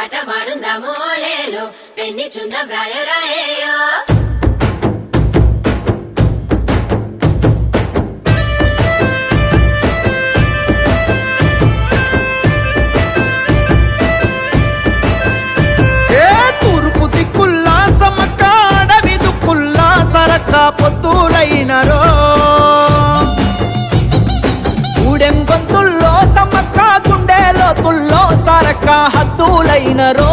ఆట మాడుందాము లేలో పెన్ని చుందం రాయరాయేయో పొత్తులైనరో ఊడెం గొంతుల్లో సమ్మక్క గుండెలో తుల్లో సరక్క హద్దులైనరో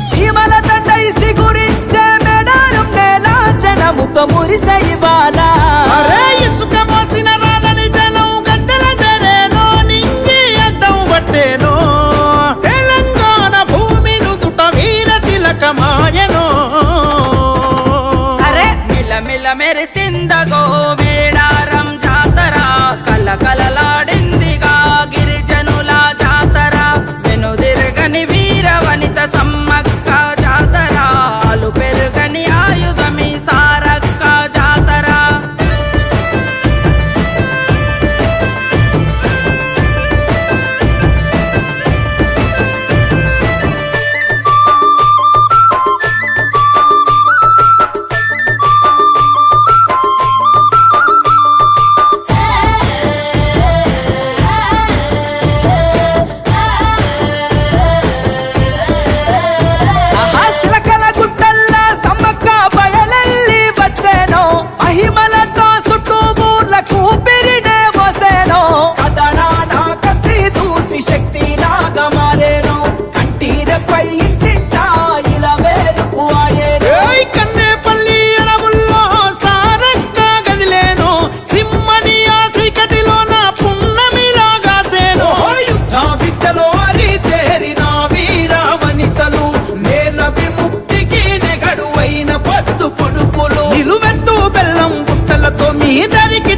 సీమల తండై సిగురించే మెడారం నేల జనముతో మురిసై బాలా ఇసుక మోసిన రాలని జనం గద్దెల జరేనో నింగి అద్దం పట్టేనో తెలంగాణ భూమి నుదుట వీర తిలకమాయనో మెరిసిందగో మేడారం జాతర కలకలలాడిందిగా గిరిజనుల జాతర వెనుదిరగని వీర వనిత సమ్మక్క జాతర అలు పెరుగని ఆయుధమి సారక్క జాతర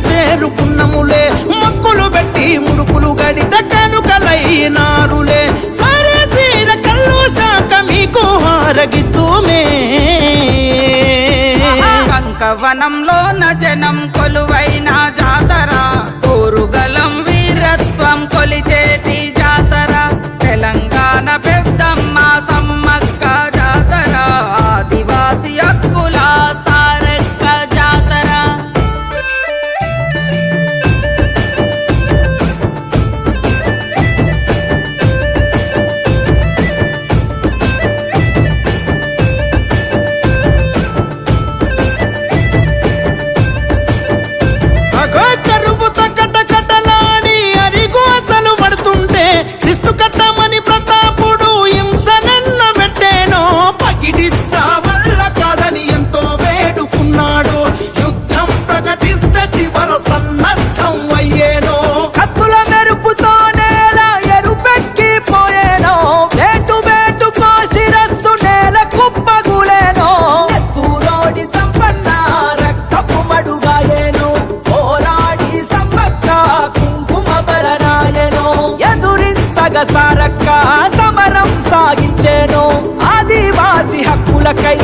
చేరుకున్నములే మొక్కులు పెట్టి ముడుపులు గడిత కనుకలైనారులే సరే సీర కల్లు శాఖ మీకు హారగిద్దుమే కంకవనంలో జనం కొలువైన జాతర కోరుగలం వీరత్వం కొలిచేటి జాతర తెలంగాణ పెద్దమ్మ సమ్మక్క జాతర ఆదివాసి హక్కుల సారక్క జాతర సారక్క సమరం సాగించేను ఆదివాసి హక్కులకై